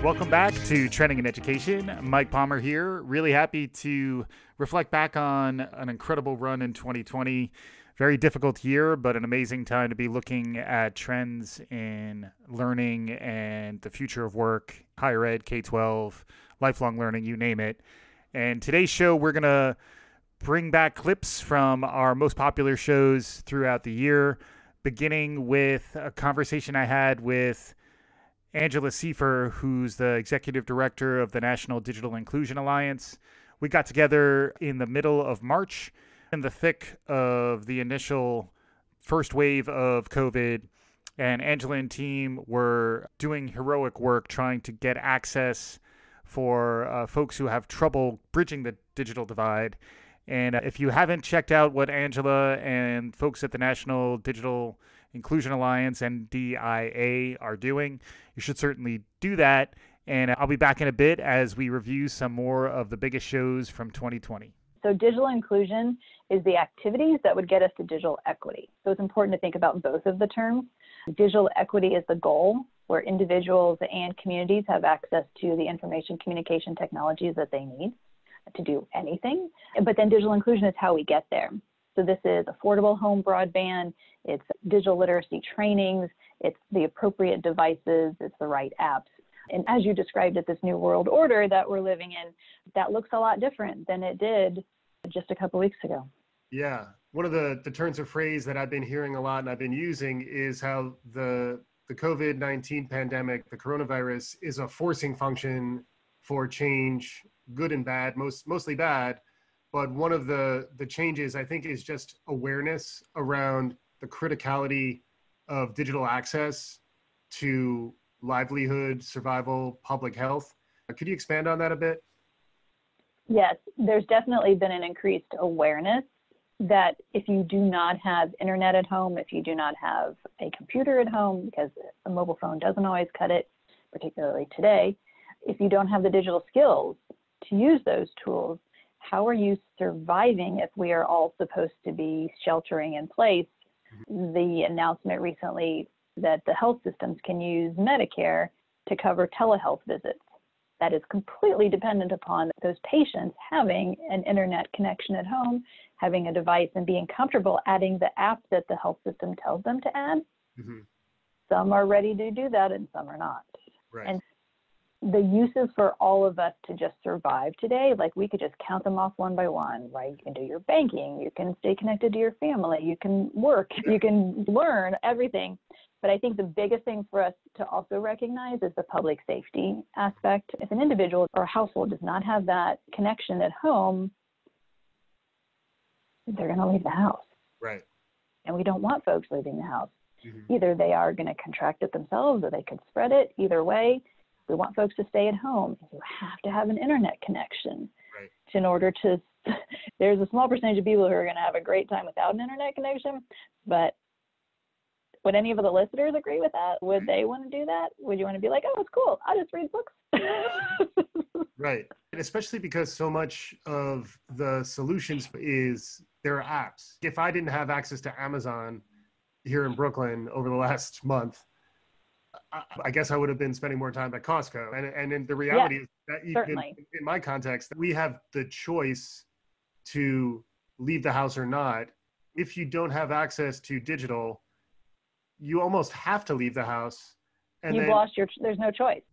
Welcome back to Trending in Education. Mike Palmer here. Really happy to reflect back on an incredible run in 2020. Very difficult year, but an amazing time to be looking at trends in learning and the future of work, higher ed, K-12, lifelong learning, you name it. And today's show, we're going to bring back clips from our most popular shows throughout the year, beginning with a conversation I had with Angela Seifer, who's the executive director of the National Digital Inclusion Alliance. We got together in the middle of March in the thick of the initial first wave of COVID, and Angela and team were doing heroic work trying to get access for folks who have trouble bridging the digital divide. And if you haven't checked out what Angela and folks at the National Digital Inclusion Alliance, NDIA, are doing, you should certainly do that. And I'll be back in a bit as we review some more of the biggest shows from 2020. So digital inclusion is the activities that would get us to digital equity. So it's important to think about both of the terms. Digital equity is the goal, where individuals and communities have access to the information communication technologies that they need to do anything. But then digital inclusion is how we get there. So this is affordable home broadband, it's digital literacy trainings, it's the appropriate devices, it's the right apps. And as you described it, this new world order that we're living in, that looks a lot different than it did just a couple weeks ago. Yeah. One of the turns of phrase that I've been hearing a lot and I've been using is how the COVID-19 pandemic, the coronavirus, is a forcing function for change, good and bad, mostly bad. But one of the changes, I think, is just awareness around the criticality of digital access to livelihood, survival, public health. Could you expand on that a bit? Yes, there's definitely been an increased awareness that if you do not have internet at home, if you do not have a computer at home, because a mobile phone doesn't always cut it, particularly today, if you don't have the digital skills to use those tools, how are you surviving if we are all supposed to be sheltering in place? The announcement recently that the health systems can use Medicare to cover telehealth visits. That is completely dependent upon those patients having an internet connection at home, having a device, and being comfortable adding the app that the health system tells them to add. Mm-hmm. Some are ready to do that and some are not. Right. And the uses for all of us to just survive today, like we could just count them off one by one, right? You can do your banking, you can stay connected to your family, you can work, you can learn everything. But I think the biggest thing for us to also recognize is the public safety aspect. If an individual or a household does not have that connection at home, they're going to leave the house. Right. And we don't want folks leaving the house. Mm-hmm. Either they are going to contract it themselves or they could spread it. Either way, we want folks to stay at home. You have to have an internet connection. Right. In order to, there's a small percentage of people who are going to have a great time without an internet connection, but would any of the listeners agree with that? Would they want to do that? Would you want to be like, oh, it's cool, I'll just read books? Right. And especially because so much of the solutions is there are apps. If I didn't have access to Amazon here in Brooklyn over the last month, I guess I would have been spending more time at Costco. And in the reality is that even in my context, we have the choice to leave the house or not. If you don't have access to digital, you almost have to leave the house. And there's no choice.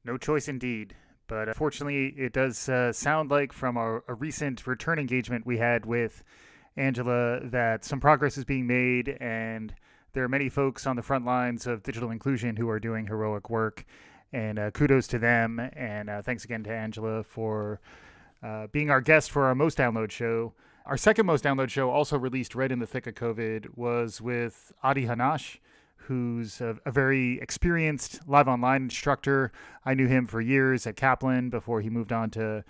No choice indeed. But unfortunately, it does sound like from a recent return engagement we had with Angela that some progress is being made, and there are many folks on the front lines of digital inclusion who are doing heroic work, and kudos to them. And thanks again to Angela for being our guest for our most download show. Our second most download show, also released right in the thick of COVID, was with Adi Hanash, who's a very experienced live online instructor. I knew him for years at Kaplan before he moved on to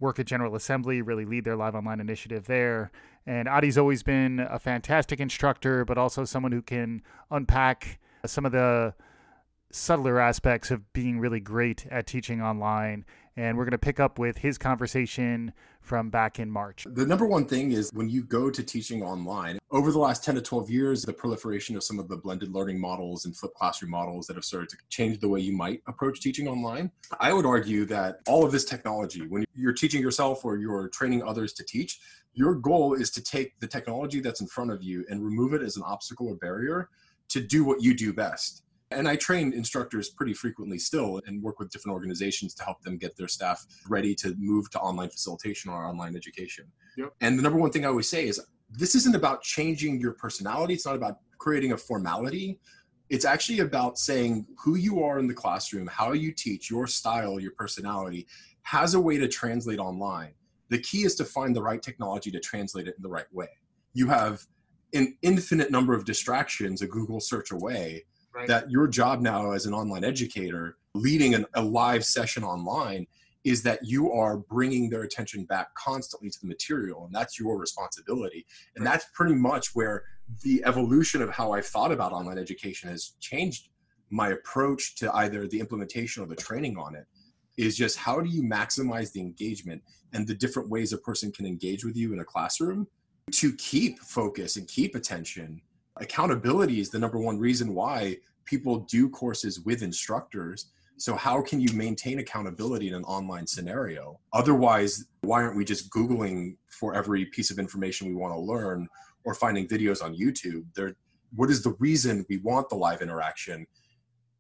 work at General Assembly, really lead their live online initiative there. And Adi's always been a fantastic instructor, but also someone who can unpack some of the subtler aspects of being really great at teaching online. And we're going to pick up with his conversation from back in March. The number one thing is when you go to teaching online, over the last 10 to 12 years, the proliferation of some of the blended learning models and flipped classroom models that have started to change the way you might approach teaching online. I would argue that all of this technology, when you're teaching yourself or you're training others to teach, your goal is to take the technology that's in front of you and remove it as an obstacle or barrier to do what you do best. And I train instructors pretty frequently still and work with different organizations to help them get their staff ready to move to online facilitation or online education. Yep. And the number one thing I always say is this isn't about changing your personality. It's not about creating a formality. It's actually about saying who you are in the classroom, how you teach, your style, your personality has a way to translate online. The key is to find the right technology to translate it in the right way. You have an infinite number of distractions a Google search away. Right. That your job now as an online educator, leading a live session online, is that you are bringing their attention back constantly to the material, and that's your responsibility. And right. That's pretty much where the evolution of how I've thought about online education has changed my approach to either the implementation or the training on it, is just how do you maximize the engagement and the different ways a person can engage with you in a classroom to keep focus and keep attention. Accountability is the number one reason why people do courses with instructors. So how can you maintain accountability in an online scenario? Otherwise, why aren't we just Googling for every piece of information we want to learn or finding videos on YouTube? What is the reason we want the live interaction?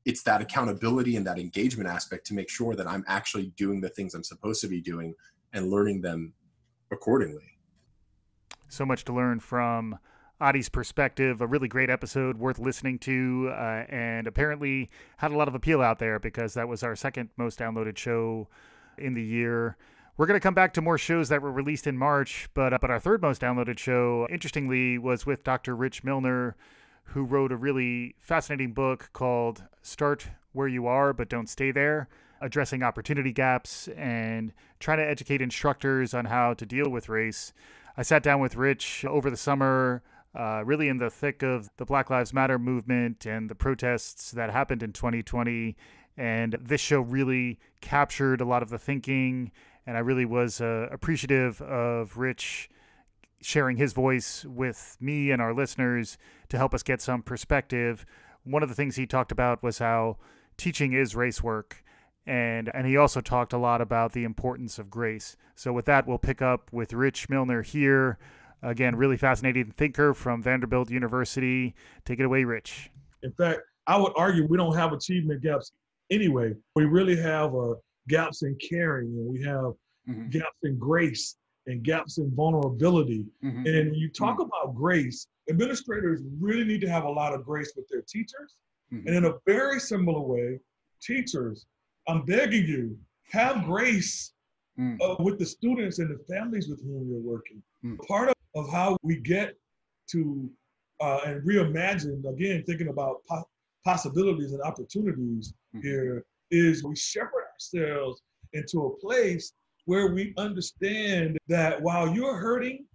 It's that accountability and that engagement aspect to make sure that I'm actually doing the things I'm supposed to be doing and learning them accordingly. So much to learn from Adi's perspective. A really great episode worth listening to, and apparently had a lot of appeal out there because that was our second most downloaded show in the year. We're going to come back to more shows that were released in March, but our third most downloaded show, interestingly, was with Dr. Rich Milner, who wrote a really fascinating book called Start Where You Are, But Don't Stay There, addressing opportunity gaps and trying to educate instructors on how to deal with race. I sat down with Rich over the summer, really in the thick of the Black Lives Matter movement and the protests that happened in 2020. And this show really captured a lot of the thinking. And I really was appreciative of Rich sharing his voice with me and our listeners to help us get some perspective. One of the things he talked about was how teaching is race work. And he also talked a lot about the importance of grace. So with that, we'll pick up with Rich Milner here. Again, really fascinating thinker from Vanderbilt University. Take it away, Rich. In fact, I would argue we don't have achievement gaps anyway. We really have gaps in caring, and we have gaps in grace and gaps in vulnerability. And when you talk about grace, administrators really need to have a lot of grace with their teachers. And in a very similar way, teachers, I'm begging you, have grace with the students and the families with whom you're working. Part of how we get to and reimagine, again, thinking about possibilities and opportunities here, is we shepherd ourselves into a place where we understand that while you're hurting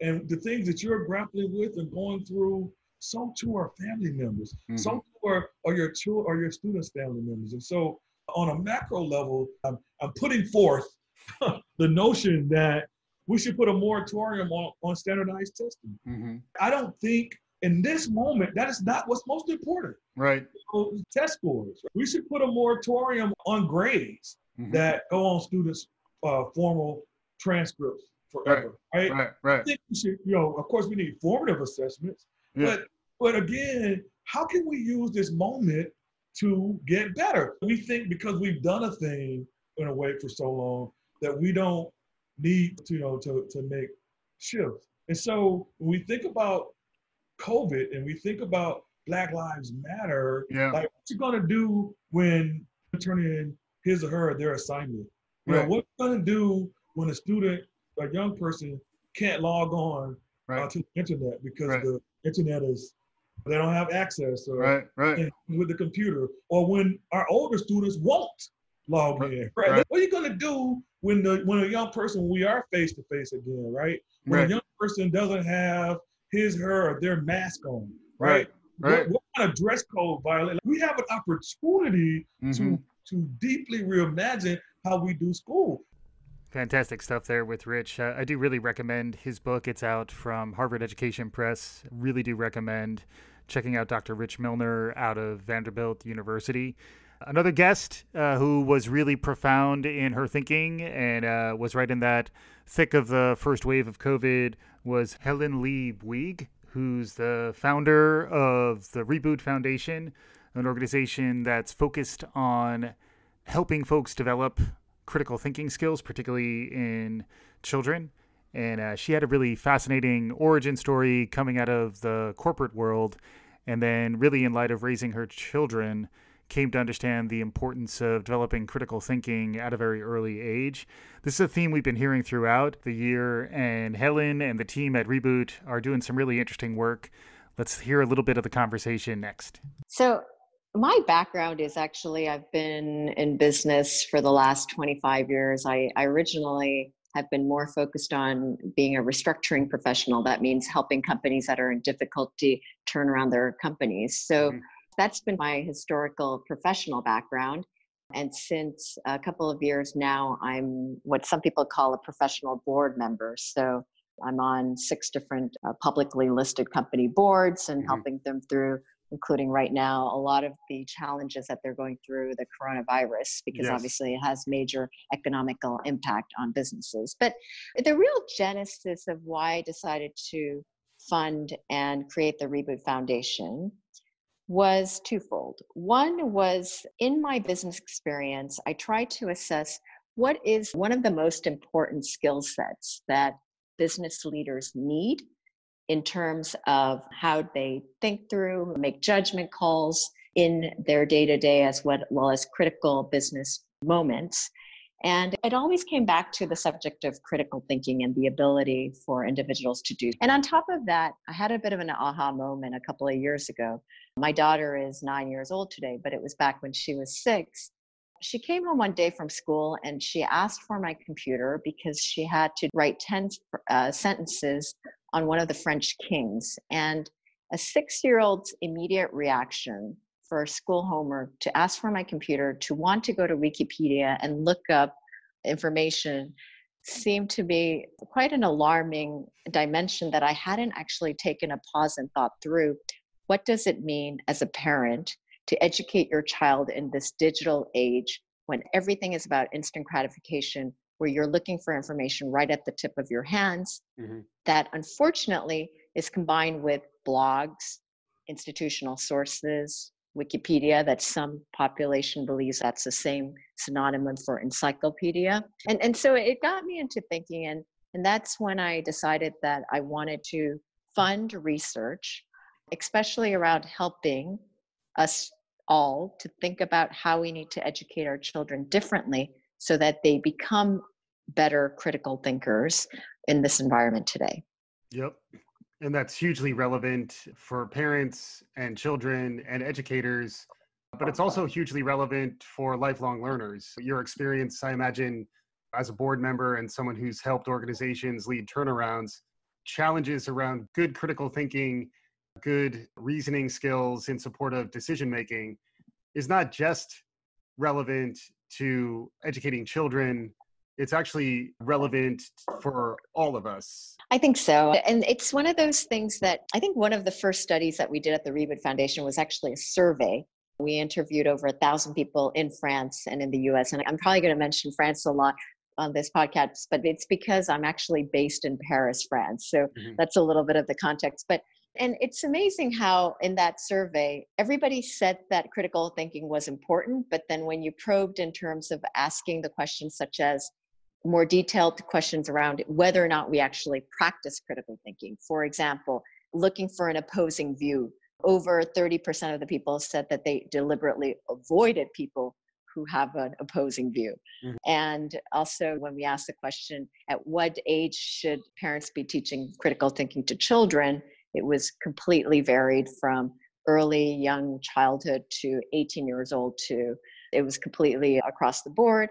and the things that you're grappling with and going through, so too are family members. So too are your children or your students' family members. And so on a macro level, I'm putting forth the notion that we should put a moratorium on standardized testing. I don't think in this moment, that is not what's most important. Right. So, test scores. We should put a moratorium on grades that go on students' formal transcripts forever. Right. I think we should, of course we need formative assessments, but again, how can we use this moment to get better? We think because we've done a thing in a way for so long that we don't need to make shifts. And so when we think about COVID and we think about Black Lives Matter, like what you gonna do when turn in his or her their assignment? What you gonna do when a student, a young person, can't log on to the internet because the internet they don't have access with the computer, or when our older students won't log in. What are you gonna do when a young person, we are face to face again, when a young person doesn't have his, her, or their mask on, What kind of dress code violation? We have an opportunity to deeply reimagine how we do school. Fantastic stuff there with Rich. I do really recommend his book. It's out from Harvard Education Press. Really do recommend checking out Dr. Rich Milner out of Vanderbilt University. Another guest who was really profound in her thinking and was right in that thick of the first wave of COVID was Helen Lee Bouygues, who's the founder of the Reboot Foundation, an organization that's focused on helping folks develop critical thinking skills, particularly in children. And she had a really fascinating origin story coming out of the corporate world. And then really in light of raising her children, came to understand the importance of developing critical thinking at a very early age. This is a theme we've been hearing throughout the year, and Helen and the team at Reboot are doing some really interesting work. Let's hear a little bit of the conversation next. So my background is actually, I've been in business for the last 25 years. I originally have been more focused on being a restructuring professional. That means helping companies that are in difficulty turn around their companies. So that's been my historical professional background. And since a couple of years now, I'm what some people call a professional board member. So I'm on 6 different publicly listed company boards and helping them through, including right now, a lot of the challenges that they're going through the coronavirus, because obviously it has major economical impact on businesses. But the real genesis of why I decided to fund and create the Reboot Foundation was twofold. One was, in my business experience, I tried to assess what is one of the most important skill sets that business leaders need in terms of how they think through, make judgment calls in their day-to-day as well as critical business moments. And it always came back to the subject of critical thinking and the ability for individuals to do. And on top of that, I had a bit of an aha moment a couple of years ago. My daughter is 9 years old today, but it was back when she was 6. She came home one day from school and she asked for my computer because she had to write 10 sentences on one of the French kings. And a 6-year-old's immediate reaction for school homework to ask for my computer, to want to go to Wikipedia and look up information, seemed to be quite an alarming dimension that I hadn't actually taken a pause and thought through. What does it mean as a parent to educate your child in this digital age when everything is about instant gratification, where you're looking for information right at the tip of your hands, that unfortunately is combined with blogs, institutional sources, Wikipedia, that some population believes that's the same synonym for encyclopedia. And so it got me into thinking, and that's when I decided that I wanted to fund research, especially around helping us all to think about how we need to educate our children differently so that they become better critical thinkers in this environment today. Yep. And that's hugely relevant for parents and children and educators, but it's also hugely relevant for lifelong learners. Your experience, I imagine, as a board member and someone who's helped organizations lead turnarounds, challenges around good critical thinking, good reasoning skills in support of decision making is not just relevant to educating children. It's actually relevant for all of us. I think so. And it's one of those things that I think one of the first studies that we did at the Reboot Foundation was actually a survey. We interviewed over 1,000 people in France and in the US. And I'm probably going to mention France a lot on this podcast, but it's because I'm actually based in Paris, France. So that's a little bit of the context. And it's amazing how in that survey, everybody said that critical thinking was important. But then when you probed in terms of asking the questions such as more detailed questions around whether or not we actually practice critical thinking. For example, looking for an opposing view. Over 30% of the people said that they deliberately avoided people who have an opposing view. And also when we asked the question, at what age should parents be teaching critical thinking to children? It was completely varied from early young childhood to 18 years old it was completely across the board.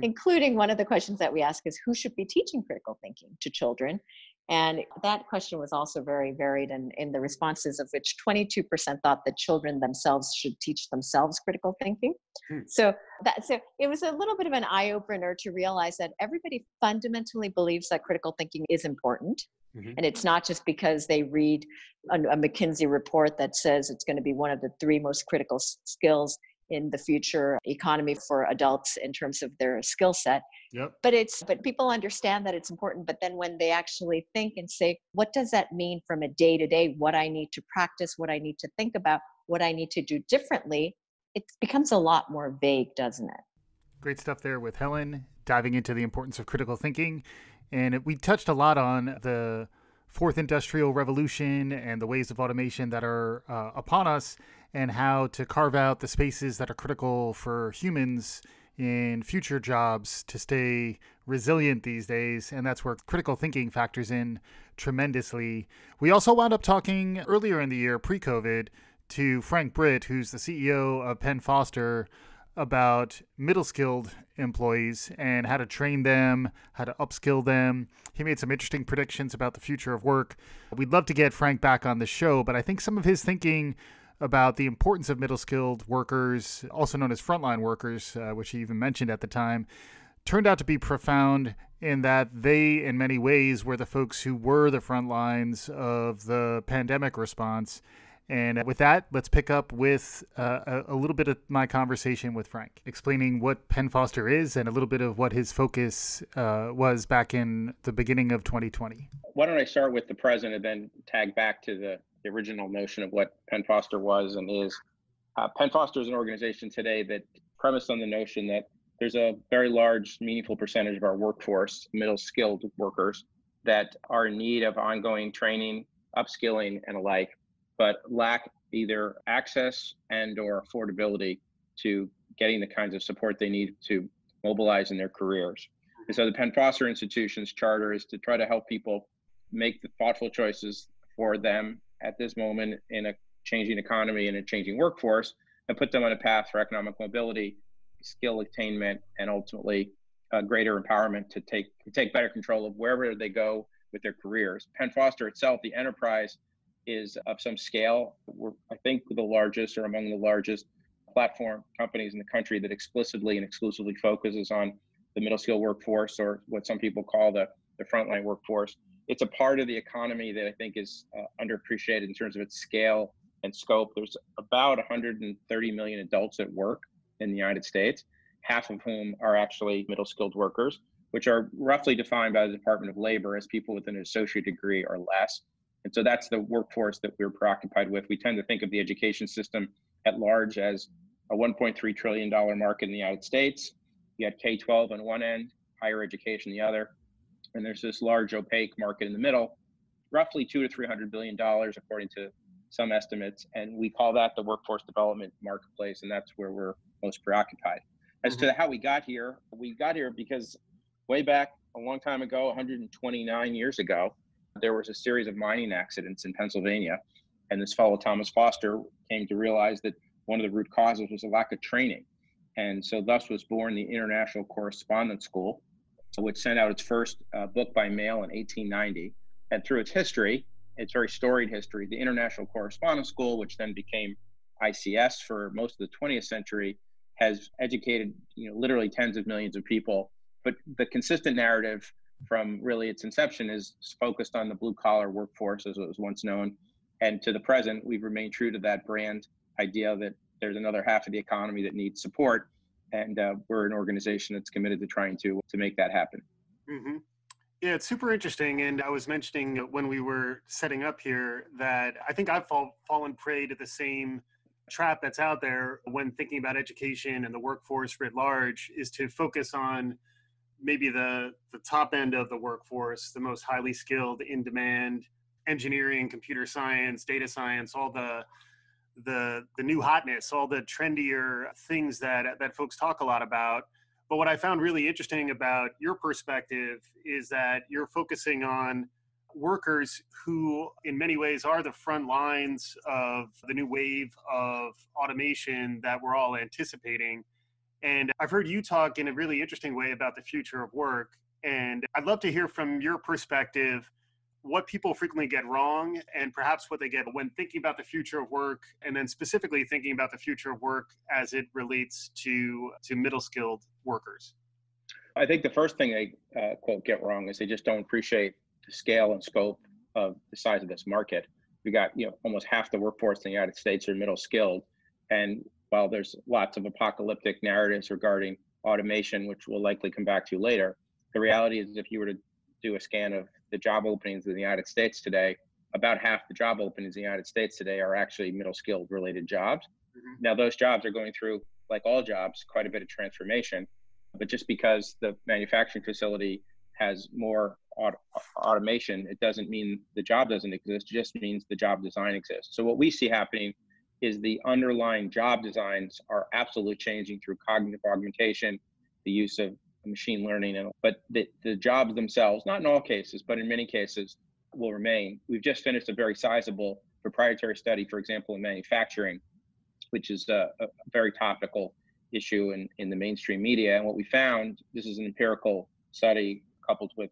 Including one of the questions that we ask is who should be teaching critical thinking to children? And that question was also very varied in the responses, of which 22% thought that children themselves should teach themselves critical thinking. So it was a little bit of an eye opener to realize that everybody fundamentally believes that critical thinking is important. And it's not just because they read a McKinsey report that says it's going to be one of the three most critical skills in the future economy for adults in terms of their skill set. Yep. But people understand that it's important. But then when they actually think and say, what does that mean from a day to day, what I need to practice, what I need to think about, what I need to do differently, it becomes a lot more vague, doesn't it? Great stuff there with Helen, diving into the importance of critical thinking. And we touched a lot on the fourth industrial revolution and the ways of automation that are upon us, and how to carve out the spaces that are critical for humans in future jobs to stay resilient these days. And that's where critical thinking factors in tremendously. We also wound up talking earlier in the year, pre-COVID, to Frank Britt, who's the CEO of Penn Foster, about middle skilled employees and how to train them, how to upskill them. He made some interesting predictions about the future of work. We'd love to get Frank back on the show, but I think some of his thinking about the importance of middle skilled workers, also known as frontline workers, which he even mentioned at the time, turned out to be profound in that they, in many ways, were the folks who were the front lines of the pandemic response. And with that, let's pick up with a little bit of my conversation with Frank, explaining what Penn Foster is and a little bit of what his focus was back in the beginning of 2020. Why don't I start with the present and then tag back to the original notion of what Penn Foster was and is. Penn Foster is an organization today that premised on the notion that there's a very large, meaningful percentage of our workforce, middle skilled workers, that are in need of ongoing training, upskilling, and alike, but lack either access and or affordability to getting the kinds of support they need to mobilize in their careers. And so the Penn Foster Institution's charter is to try to help people make the thoughtful choices for them at this moment in a changing economy and a changing workforce, and put them on a path for economic mobility, skill attainment, and ultimately greater empowerment to take better control of wherever they go with their careers. Penn Foster itself, the enterprise, is of some scale. We're, I think, the largest or among the largest platform companies in the country that explicitly and exclusively focuses on the middle skill workforce, or what some people call the frontline workforce. It's a part of the economy that I think is underappreciated in terms of its scale and scope. There's about 130 million adults at work in the United States, half of whom are actually middle skilled workers, which are roughly defined by the Department of Labor as people with an associate degree or less. And so that's the workforce that we're preoccupied with. We tend to think of the education system at large as a $1.3 trillion market in the United States. You had K-12 on one end, higher education the other. And there's this large opaque market in the middle, roughly $200 to $300 billion, according to some estimates. And we call that the workforce development marketplace. And that's where we're most preoccupied. As to how we got here because way back a long time ago, 129 years ago, there was a series of mining accidents in Pennsylvania. And this fellow, Thomas Foster, came to realize that one of the root causes was a lack of training. And so thus was born the International Correspondence School, which sent out its first book by mail in 1890. And through its history, its very storied history, the International Correspondence School, which then became ICS for most of the 20th century, has educated, literally tens of millions of people. But the consistent narrative from really its inception is focused on the blue collar workforce, as it was once known. And to the present, we've remained true to that brand idea that there's another half of the economy that needs support. And we're an organization that's committed to trying to make that happen. Mm-hmm. Yeah, it's super interesting. And I was mentioning when we were setting up here that I think I've fallen prey to the same trap that's out there when thinking about education and the workforce writ large, is to focus on maybe the top end of the workforce, the most highly skilled, in demand, engineering, computer science, data science, all the new hotness, all the trendier things that folks talk a lot about. But what I found really interesting about your perspective is that you're focusing on workers who in many ways are the front lines of the new wave of automation that we're all anticipating. And I've heard you talk in a really interesting way about the future of work. And I'd love to hear from your perspective, what people frequently get wrong and perhaps what they get when thinking about the future of work, and then specifically thinking about the future of work as it relates to middle skilled workers? I think the first thing they quote get wrong is they just don't appreciate the scale and scope of the size of this market. We got almost half the workforce in the United States are middle skilled, and while there's lots of apocalyptic narratives regarding automation, which we'll likely come back to later, the reality is if you were to do a scan of the job openings in the United States today, about half the job openings in the United States today are actually middle skilled related jobs. Mm-hmm. Now those jobs are going through, like all jobs, quite a bit of transformation. But just because the manufacturing facility has more automation, it doesn't mean the job doesn't exist. It just means the job design exists. So what we see happening is the underlying job designs are absolutely changing through cognitive augmentation, the use of machine learning, but the jobs themselves, not in all cases, but in many cases, will remain. We've just finished a very sizable proprietary study, for example, in manufacturing, which is a very topical issue in the mainstream media. And what we found, this is an empirical study coupled with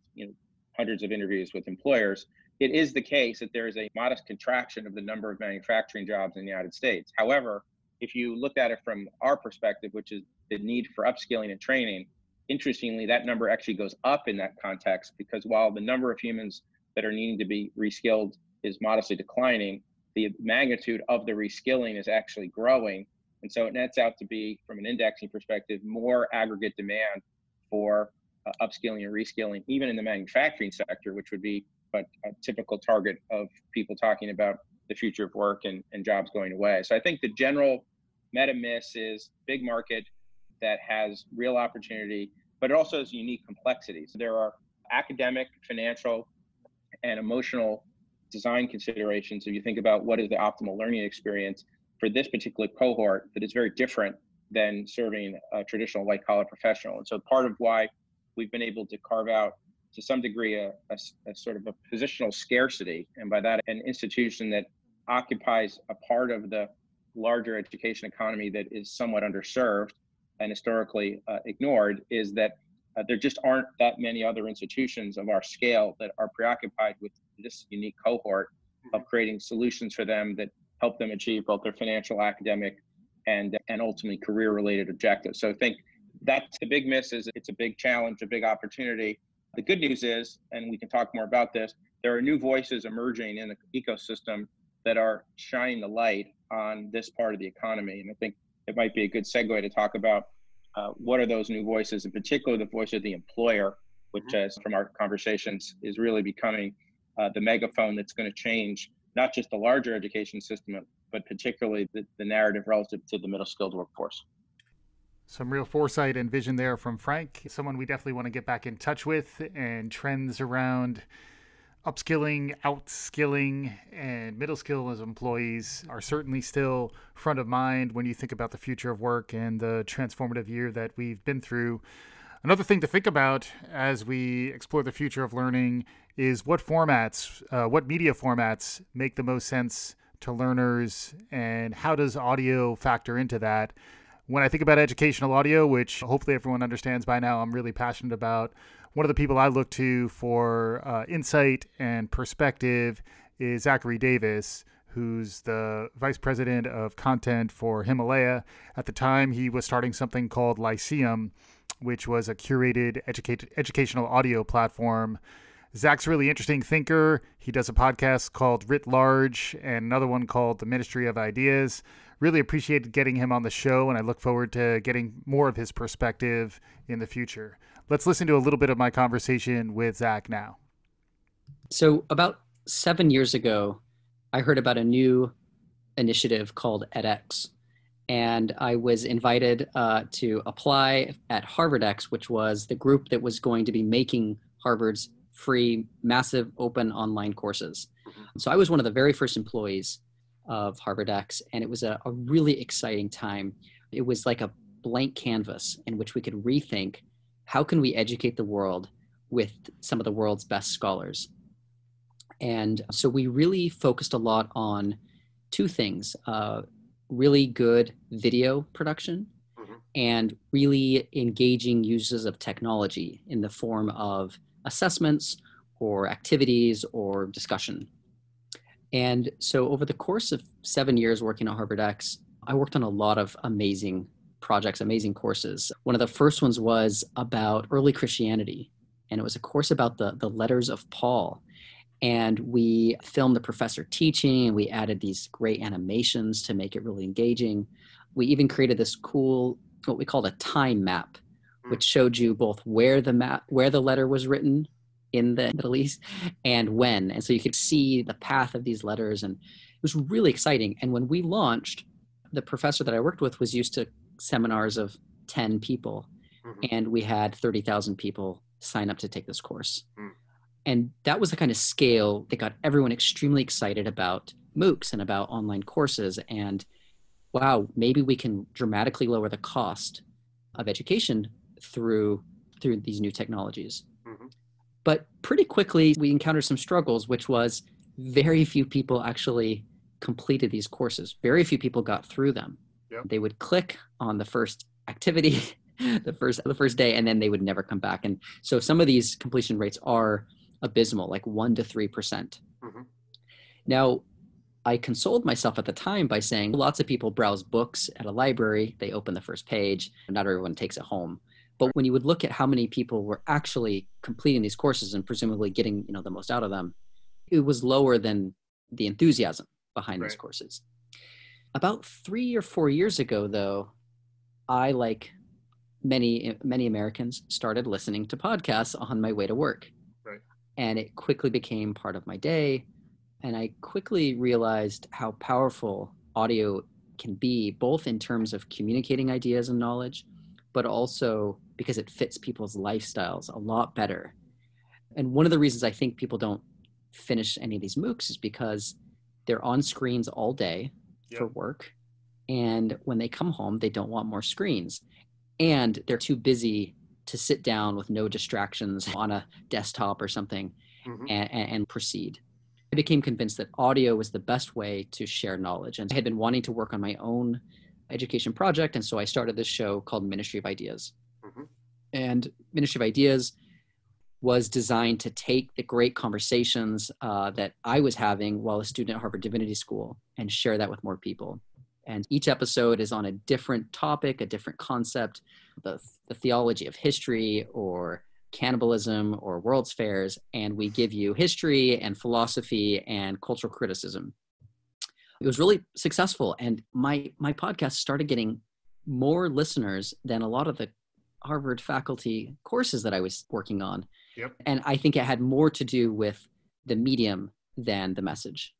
hundreds of interviews with employers, it is the case that there is a modest contraction of the number of manufacturing jobs in the United States. However, if you look at it from our perspective, which is the need for upskilling and training, interestingly, that number actually goes up in that context, because while the number of humans that are needing to be reskilled is modestly declining, the magnitude of the reskilling is actually growing. And so it nets out to be, from an indexing perspective, more aggregate demand for upskilling and reskilling, even in the manufacturing sector, which would be a typical target of people talking about the future of work and jobs going away. So I think the general meta miss is big market that has real opportunity, but it also has unique complexities. There are academic, financial, and emotional design considerations. If you think about what is the optimal learning experience for this particular cohort, that is very different than serving a traditional white-collar professional. And so part of why we've been able to carve out, to some degree, a sort of a positional scarcity, and by that, an institution that occupies a part of the larger education economy that is somewhat underserved and historically ignored, is that there just aren't that many other institutions of our scale that are preoccupied with this unique cohort of creating solutions for them that help them achieve both their financial, academic, and ultimately career-related objectives. So I think that's the big miss. Is it's a big challenge, a big opportunity. The good news is, and we can talk more about this, there are new voices emerging in the ecosystem that are shining the light on this part of the economy. And I think it might be a good segue to talk about what are those new voices, in particular the voice of the employer, which, as from our conversations, is really becoming the megaphone that's going to change not just the larger education system, but particularly the narrative relative to the middle skilled workforce. Some real foresight and vision there from Frank, someone we definitely want to get back in touch with, and trends around upskilling, outskilling, and middle skill as employees are certainly still front of mind when you think about the future of work and the transformative year that we've been through. Another thing to think about as we explore the future of learning is what media formats make the most sense to learners, and how does audio factor into that? When I think about educational audio, which hopefully everyone understands by now I'm really passionate about, one of the people I look to for insight and perspective is Zachary Davis, who's the vice president of content for Himalaya. At the time, he was starting something called Lyceum, which was a curated educational audio platform. Zach's a really interesting thinker. He does a podcast called Writ Large and another one called The Ministry of Ideas. Really appreciated getting him on the show, and I look forward to getting more of his perspective in the future. Let's listen to a little bit of my conversation with Zach now. So about 7 years ago, I heard about a new initiative called edX, and I was invited to apply at HarvardX, which was the group that was going to be making Harvard's free, massive, open online courses. So I was one of the very first employees of HarvardX, and it was a really exciting time. It was like a blank canvas in which we could rethink how can we educate the world with some of the world's best scholars. And so we really focused a lot on two things, really good video production and really engaging uses of technology in the form of assessments or activities or discussion. And so over the course of 7 years working at HarvardX, I worked on a lot of amazing projects, amazing courses. One of the first ones was about early Christianity, and it was a course about the letters of Paul. And we filmed the professor teaching, and we added these great animations to make it really engaging. We even created this cool, what we called a time map, which showed you both where the letter was written in the Middle East and when. And so you could see the path of these letters, and it was really exciting. And when we launched, the professor that I worked with was used to seminars of 10 people, and we had 30,000 people sign up to take this course. And that was the kind of scale that got everyone extremely excited about MOOCs and about online courses. And wow, maybe we can dramatically lower the cost of education through these new technologies. But pretty quickly, we encountered some struggles, which was very few people actually completed these courses. Very few people got through them. Yep. They would click on the first activity, the first day, and then they would never come back. And so some of these completion rates are abysmal, like 1% to 3%. Now, I consoled myself at the time by saying lots of people browse books at a library, they open the first page, and not everyone takes it home. But when you would look at how many people were actually completing these courses and presumably getting, the most out of them, it was lower than the enthusiasm behind these courses. About 3 or 4 years ago, though, I, like many Americans, started listening to podcasts on my way to work. And it quickly became part of my day. And I quickly realized how powerful audio can be, both in terms of communicating ideas and knowledge, but also because it fits people's lifestyles a lot better. And one of the reasons I think people don't finish any of these MOOCs is because they're on screens all day for work. And when they come home, they don't want more screens. And they're too busy to sit down with no distractions on a desktop or something and proceed. I became convinced that audio was the best way to share knowledge. And I had been wanting to work on my own education project. And so I started this show called Ministry of Ideas. And Ministry of Ideas was designed to take the great conversations that I was having while a student at Harvard Divinity School and share that with more people. And each episode is on a different topic, a different concept, the theology of history or cannibalism or World's Fairs. And we give you history and philosophy and cultural criticism. It was really successful. And my podcast started getting more listeners than a lot of the Harvard faculty courses that I was working on. And I think it had more to do with the medium than the message.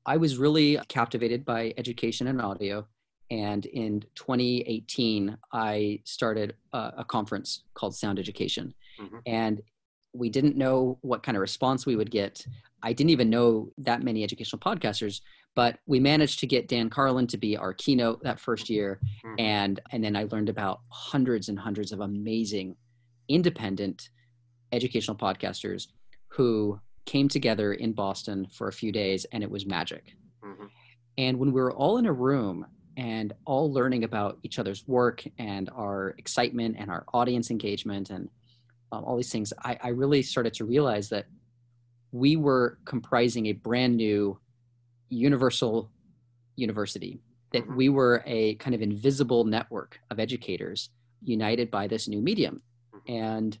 I was really captivated by education and audio. And in 2018, I started a conference called Sound Education. And we didn't know what kind of response we would get. I didn't even know that many educational podcasters, but we managed to get Dan Carlin to be our keynote that first year. And then I learned about hundreds and hundreds of amazing independent educational podcasters who came together in Boston for a few days, and it was magic. And when we were all in a room and all learning about each other's work and our excitement and our audience engagement and all these things, I really started to realize that we were comprising a brand new universal university, that we were a kind of invisible network of educators united by this new medium. And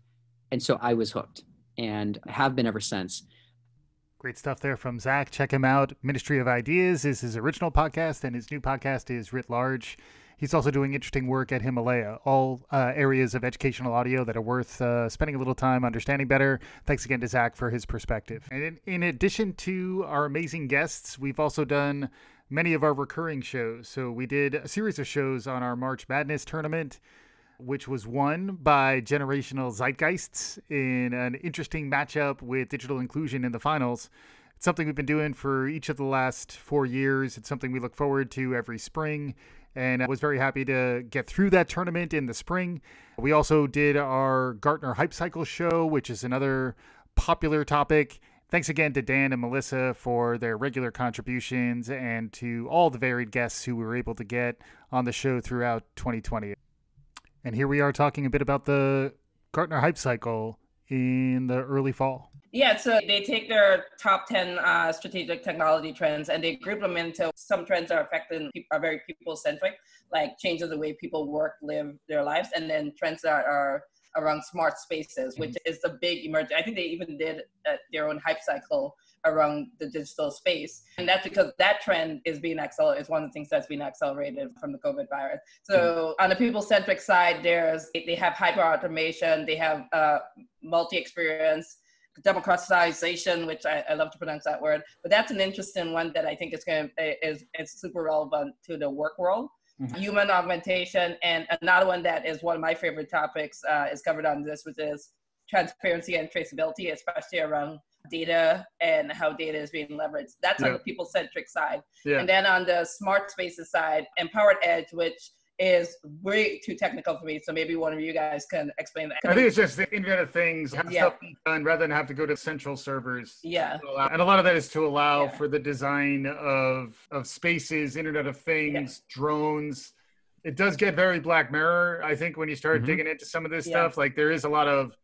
so I was hooked and have been ever since. Great stuff there from Zach. Check him out. Ministry of Ideas is his original podcast, and his new podcast is Writ Large. He's also doing interesting work at Himalaya, all areas of educational audio that are worth spending a little time understanding better. Thanks again to Zach for his perspective. And in addition to our amazing guests, we've also done many of our recurring shows. So we did a series of shows on our March Madness tournament, which was won by Generational Zeitgeists in an interesting matchup with digital inclusion in the finals. It's something we've been doing for each of the last 4 years. It's something we look forward to every spring, and I was very happy to get through that tournament in the spring. We also did our Gartner Hype Cycle show, which is another popular topic. Thanks again to Dan and Melissa for their regular contributions and to all the varied guests who we were able to get on the show throughout 2020. And here we are talking a bit about the Gartner Hype Cycle in the early fall. Yeah, so they take their top 10 strategic technology trends and they group them into some trends are affecting are very people-centric, like changes the way people work, live their lives, and then trends that are around smart spaces, which is the big emerging. I think they even did their own hype cycle around the digital space. And that's because that trend is being accelerated. It's one of the things that's been accelerated from the COVID virus. So on the people-centric side, they have hyper automation, they have multi-experience, democratization, which I love to pronounce that word, but that's an interesting one that I think is super relevant to the work world. Human augmentation, and another one that is one of my favorite topics is covered on this, which is transparency and traceability, especially around data and how data is being leveraged. That's on the people-centric side. And then on the smart spaces side, empowered edge, which is way too technical for me. So maybe one of you guys can explain that. I think it's just the Internet of Things, have stuff be done rather than have to go to central servers. Yeah. And a lot of that is to allow for the design of spaces, Internet of Things, drones. It does get very Black Mirror, I think, when you start digging into some of this stuff. Like there is a lot of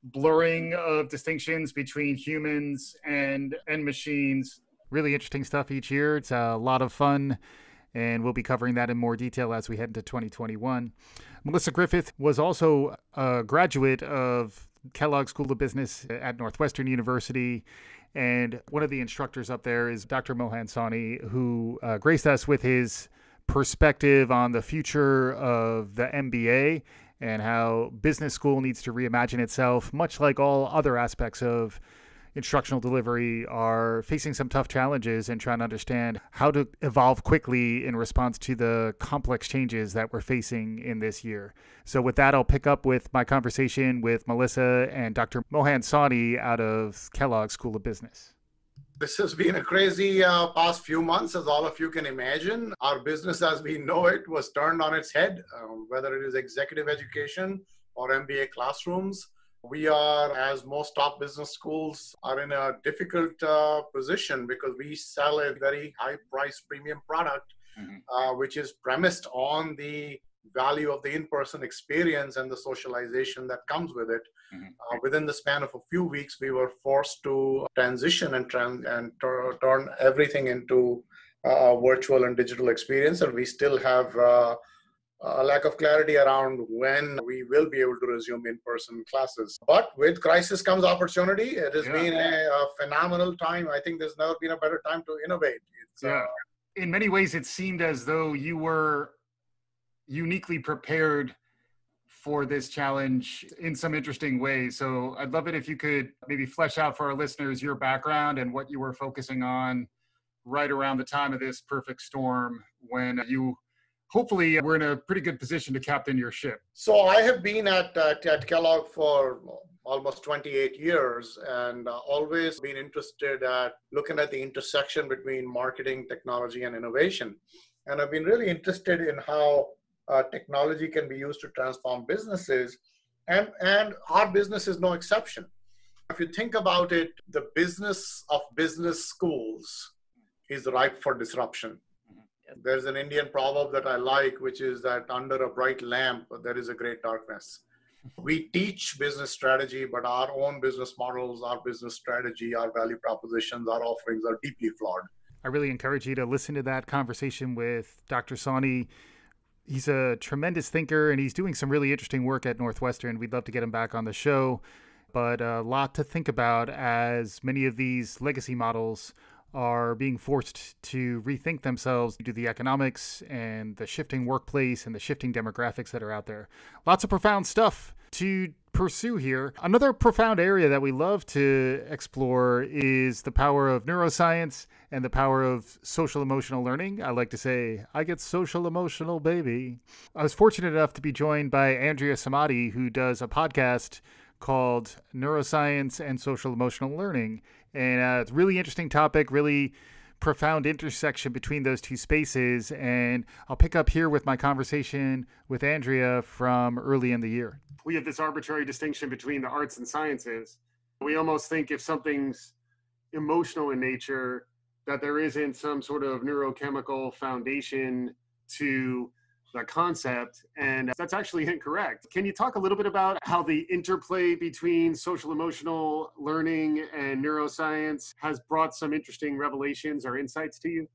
blurring of distinctions between humans and machines. Really interesting stuff each year. It's a lot of fun. And we'll be covering that in more detail as we head into 2021. Melissa Griffith was also a graduate of Kellogg School of Business at Northwestern University. And one of the instructors up there is Dr. Mohan Sawhney, who graced us with his perspective on the future of the MBA and how business school needs to reimagine itself, much like all other aspects of instructional delivery are facing some tough challenges and trying to understand how to evolve quickly in response to the complex changes that we're facing in this year. So with that, I'll pick up with my conversation with Melissa and Dr. Mohan Sawhney out of Kellogg School of Business. This has been a crazy past few months, as all of you can imagine. Our business as we know it was turned on its head, whether it is executive education or MBA classrooms. We are, as most top business schools, are in a difficult position because we sell a very high price premium product, which is premised on the value of the in-person experience and the socialization that comes with it. Within the span of a few weeks, we were forced to transition and turn everything into a virtual and digital experience. And we still have a lack of clarity around when we will be able to resume in-person classes. But with crisis comes opportunity. It has been a phenomenal time. I think there's never been a better time to innovate. In many ways, it seemed as though you were uniquely prepared for this challenge in some interesting ways. So I'd love it if you could maybe flesh out for our listeners your background and what you were focusing on right around the time of this perfect storm when you hopefully we're in a pretty good position to captain your ship. So I have been at Kellogg for almost 28 years and always been interested at looking at the intersection between marketing, technology, and innovation. And I've been really interested in how technology can be used to transform businesses. And our business is no exception. If you think about it, the business of business schools is ripe for disruption. There's an Indian proverb that I like, which is that under a bright lamp, there is a great darkness. We teach business strategy, but our own business models, our business strategy, our value propositions, our offerings are deeply flawed. I really encourage you to listen to that conversation with Dr. Sawhney. He's a tremendous thinker, and he's doing some really interesting work at Northwestern. We'd love to get him back on the show, but a lot to think about as many of these legacy models are being forced to rethink themselves due to the economics and the shifting workplace and the shifting demographics that are out there. Lots of profound stuff to pursue here. Another profound area that we love to explore is the power of neuroscience and the power of social emotional learning. I like to say, I get social emotional, baby. I was fortunate enough to be joined by Andrea Samadi, who does a podcast called Neuroscience and Social Emotional Learning. And it's a really interesting topic, really profound intersection between those two spaces. And I'll pick up here with my conversation with Andrea from early in the year. We have this arbitrary distinction between the arts and sciences. We almost think if something's emotional in nature, that there isn't some sort of neurochemical foundation to that concept, and that's actually incorrect. Can you talk a little bit about how the interplay between social emotional learning and neuroscience has brought some interesting revelations or insights to you?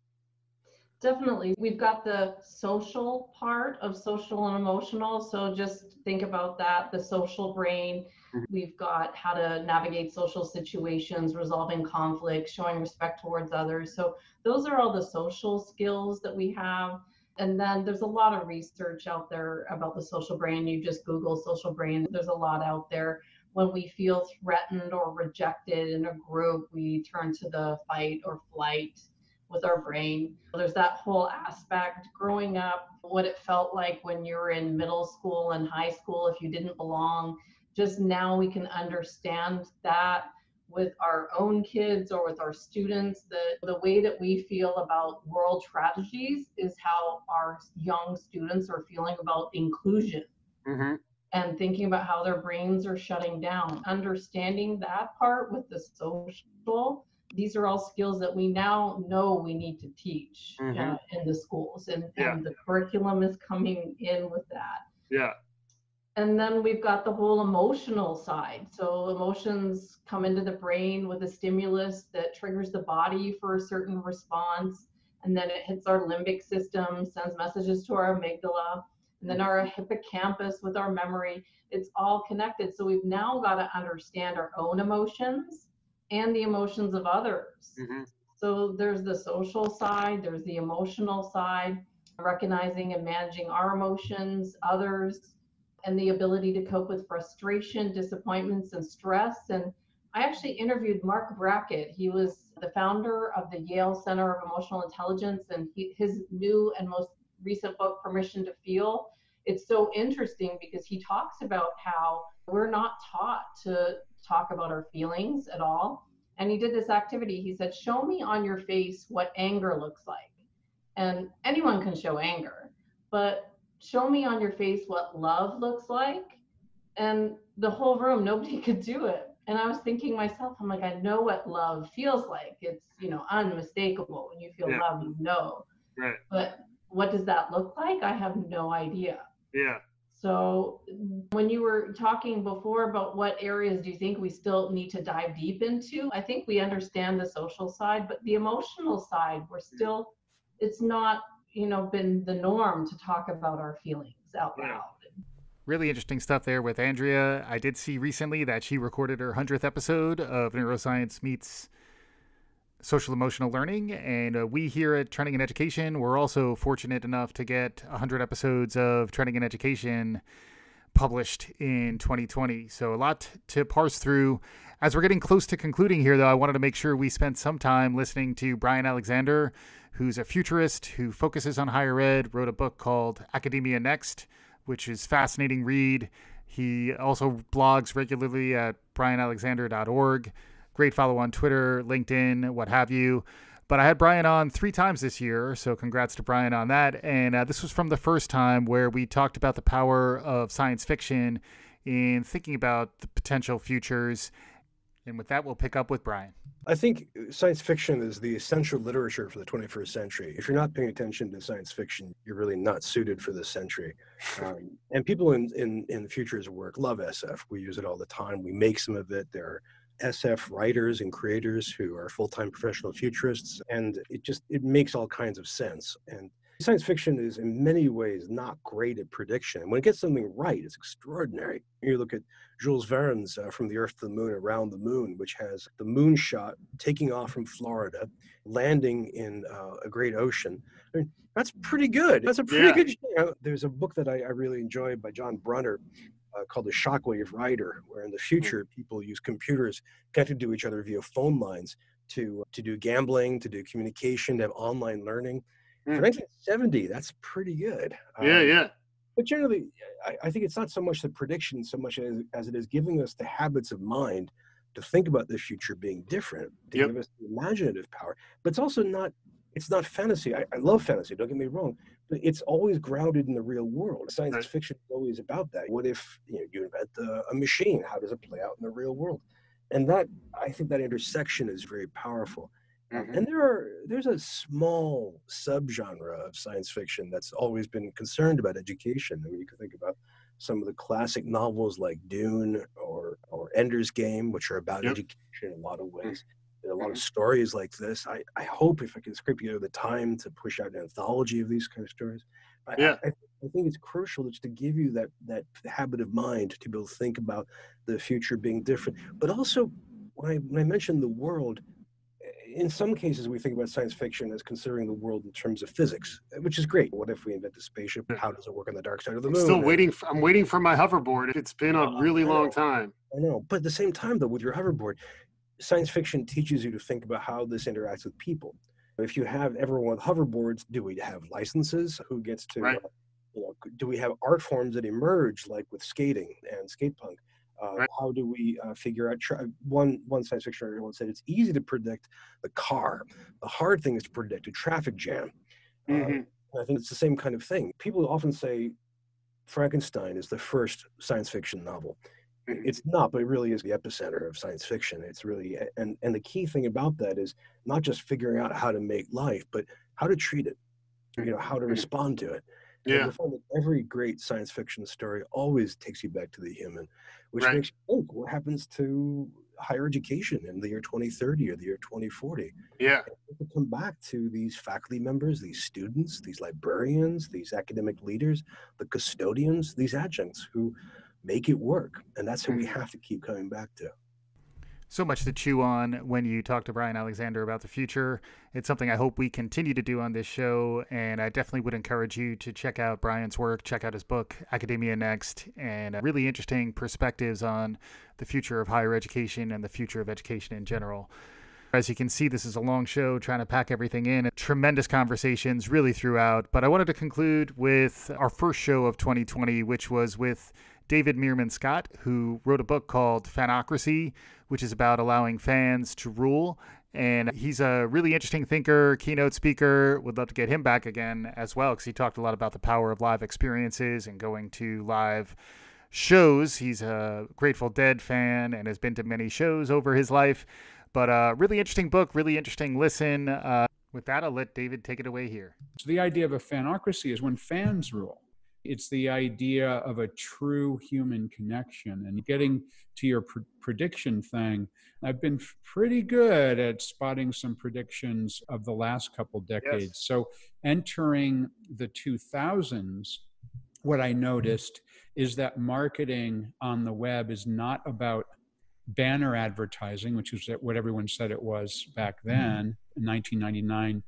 Definitely. We've got the social part of social and emotional. So just think about that, the social brain. We've got how to navigate social situations, resolving conflict, showing respect towards others. So those are all the social skills that we have. And then there's a lot of research out there about the social brain. You just Google social brain, there's a lot out there. When we feel threatened or rejected in a group, we turn to the fight or flight with our brain. There's that whole aspect growing up, what it felt like when you were in middle school and high school if you didn't belong. Just now we can understand that with our own kids or with our students, the way that we feel about world tragedies is how our young students are feeling about inclusion. And thinking about how their brains are shutting down. Understanding that part with the social, these are all skills that we now know we need to teach in the schools, and the curriculum is coming in with that. Yeah. And then we've got the whole emotional side. So emotions come into the brain with a stimulus that triggers the body for a certain response, and then it hits our limbic system, sends messages to our amygdala, and then our hippocampus with our memory. It's all connected. So we've now got to understand our own emotions and the emotions of others. So there's the social side, there's the emotional side, recognizing and managing our emotions, others, and the ability to cope with frustration, disappointments, and stress. And I actually interviewed Mark Brackett. He was the founder of the Yale Center of Emotional Intelligence, and his new and most recent book, Permission to Feel, it's so interesting because he talks about how we're not taught to talk about our feelings at all. And he did this activity. He said, show me on your face what anger looks like. And anyone can show anger, but show me on your face what love looks like. And the whole room, nobody could do it. And I was thinking myself, I'm like, I know what love feels like. It's, unmistakable. When you feel love, you know. Right. But what does that look like? I have no idea. Yeah. So when you were talking before about what areas do you think we still need to dive deep into, I think we understand the social side, but the emotional side, it's not, been the norm to talk about our feelings out loud. Really interesting stuff there with Andrea. I did see recently that she recorded her 100th episode of Neuroscience Meets Social Emotional Learning, and we here at Trending in Education, we're also fortunate enough to get 100 episodes of Trending in Education published in 2020. So a lot to parse through. As we're getting close to concluding here, though, I wanted to make sure we spent some time listening to Brian Alexander, who's a futurist who focuses on higher ed, wrote a book called Academia Next, which is a fascinating read. He also blogs regularly at brianalexander.org. Great follow on Twitter, LinkedIn, what have you. But I had Brian on 3 times this year, so congrats to Brian on that. And this was from the first time where we talked about the power of science fiction in thinking about the potential futures. And with that, we'll pick up with Brian. I think science fiction is the essential literature for the 21st century. If you're not paying attention to science fiction, you're really not suited for this century. And people in the futures work love SF. We use it all the time. We make some of it. There are SF writers and creators who are full-time professional futurists, and it makes all kinds of sense. And science fiction is in many ways not great at prediction. And when it gets something right, it's extraordinary. You look at Jules Verne's From the Earth to the Moon, Around the Moon, which has the moon shot taking off from Florida, landing in a great ocean. I mean, that's pretty good. That's a pretty good show. There's a book that I really enjoy by John Brunner called The Shockwave Rider, where in the future people use computers connected to each other via phone lines to do gambling, to do communication, to have online learning. For 1970, that's pretty good. But generally, I think it's not so much the prediction so much as it is giving us the habits of mind to think about the future being different, to give us the imaginative power. But it's also it's not fantasy. I love fantasy, don't get me wrong, but it's always grounded in the real world. Science fiction is always about that. What if you invent a machine? How does it play out in the real world? And I think that intersection is very powerful. And there's a small subgenre of science fiction that's always been concerned about education. I mean, you can think about some of the classic novels like Dune or Ender's Game, which are about education in a lot of ways. There are a lot of stories like this. I hope if I can scrape together the time to push out an anthology of these kind of stories. I think it's crucial just to give you that habit of mind to be able to think about the future being different. But also, when I mentioned the world, in some cases, we think about science fiction as considering the world in terms of physics, which is great. What if we invent a spaceship? How does it work on the dark side of the moon? I'm waiting for my hoverboard. It's been a really long time. I know. But at the same time, though, with your hoverboard, science fiction teaches you to think about how this interacts with people. If you have everyone with hoverboards, do we have licenses? Who gets to, do we have art forms that emerge, like with skating and skate punk? How do we figure out? One science fiction writer once said it's easy to predict the car. The hard thing is to predict a traffic jam. And I think it's the same kind of thing. People often say Frankenstein is the first science fiction novel. It's not, but it really is the epicenter of science fiction. It's really, and the key thing about that is not just figuring out how to make life, but how to treat it, how to respond to it. And you'll find that every great science fiction story always takes you back to the human, which makes you think, what happens to higher education in the year 2030 or the year 2040? Yeah. And to come back to these faculty members, these students, these librarians, these academic leaders, the custodians, these adjuncts who make it work. And that's who we have to keep coming back to. So much to chew on when you talk to Brian Alexander about the future. It's something I hope we continue to do on this show, and I definitely would encourage you to check out Brian's work, check out his book, Academia Next, and really interesting perspectives on the future of higher education and the future of education in general. As you can see, this is a long show, trying to pack everything in. Tremendous conversations really throughout, but I wanted to conclude with our first show of 2020, which was with David Meerman Scott, who wrote a book called Fanocracy, which is about allowing fans to rule. And he's a really interesting thinker, keynote speaker. Would love to get him back again as well, because he talked a lot about the power of live experiences and going to live shows. He's a Grateful Dead fan and has been to many shows over his life. But really interesting book, really interesting listen. With that, I'll let David take it away here. So the idea of a fanocracy is when fans rule. It's the idea of a true human connection. And getting to your prediction thing, I've been pretty good at spotting some predictions of the last couple decades. Yes. So entering the 2000s, what I noticed is that marketing on the web is not about banner advertising, which is what everyone said it was back then, in 1999.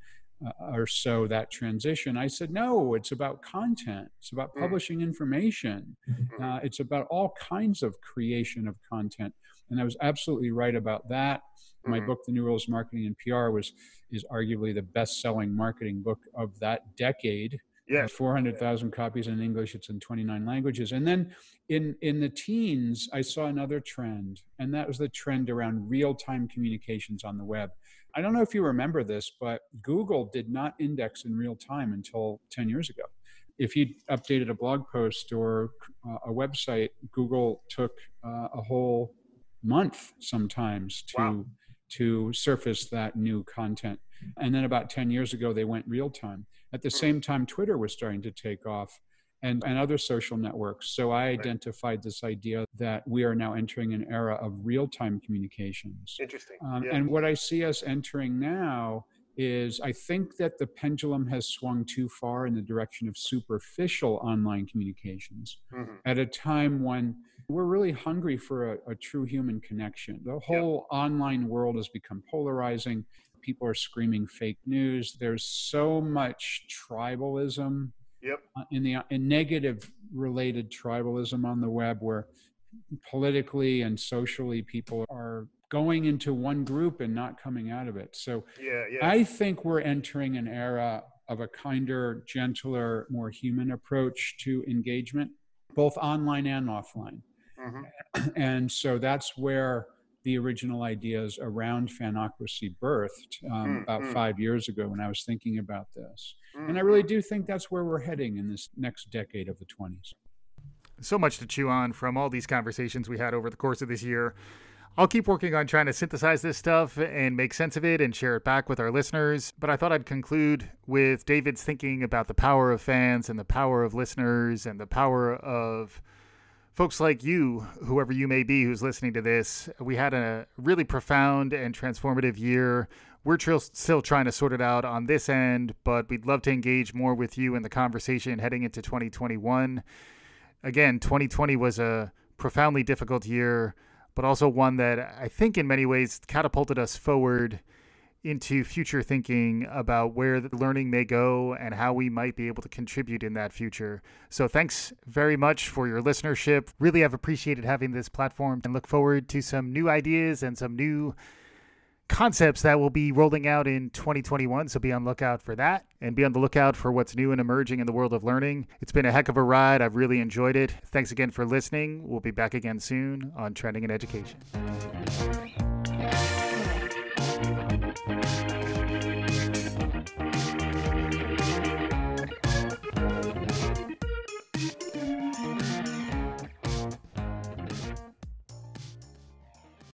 Or so, that transition, I said, no, it's about content. It's about publishing information. It's about all kinds of creation of content. And I was absolutely right about that. My book, The New Rules of Marketing and PR, is arguably the best-selling marketing book of that decade. Yeah, 400,000 copies in English. It's in 29 languages. And then in the teens, I saw another trend, and that was the trend around real-time communications on the web. I don't know if you remember this, but Google did not index in real time until 10 years ago. If you updated a blog post or a website, Google took a whole month sometimes to surface that new content. And then about 10 years ago, they went real time. At the same time, Twitter was starting to take off, and other social networks. So I identified this idea that we are now entering an era of real-time communications. Interesting. And what I see us entering now is, I think that the pendulum has swung too far in the direction of superficial online communications at a time when we're really hungry for a true human connection. The whole online world has become polarizing. People are screaming fake news. There's so much tribalism. In negative related tribalism on the web, where politically and socially people are going into one group and not coming out of it. So I think we're entering an era of a kinder, gentler, more human approach to engagement, both online and offline. And so that's where the original ideas around Fanocracy birthed about 5 years ago when I was thinking about this. And I really do think that's where we're heading in this next decade of the 20s. So much to chew on from all these conversations we had over the course of this year. I'll keep working on trying to synthesize this stuff and make sense of it and share it back with our listeners. But I thought I'd conclude with David's thinking about the power of fans and the power of listeners and the power of folks like you, whoever you may be who's listening to this. We had a really profound and transformative year. We're still trying to sort it out on this end, but we'd love to engage more with you in the conversation heading into 2021. Again, 2020 was a profoundly difficult year, but also one that I think in many ways catapulted us forward into future thinking about where the learning may go and how we might be able to contribute in that future. So thanks very much for your listenership. Really have appreciated having this platform and look forward to some new ideas and some new concepts that will be rolling out in 2021. So be on the lookout for that and be on the lookout for what's new and emerging in the world of learning. It's been a heck of a ride. I've really enjoyed it. Thanks again for listening. We'll be back again soon on Trending in Education.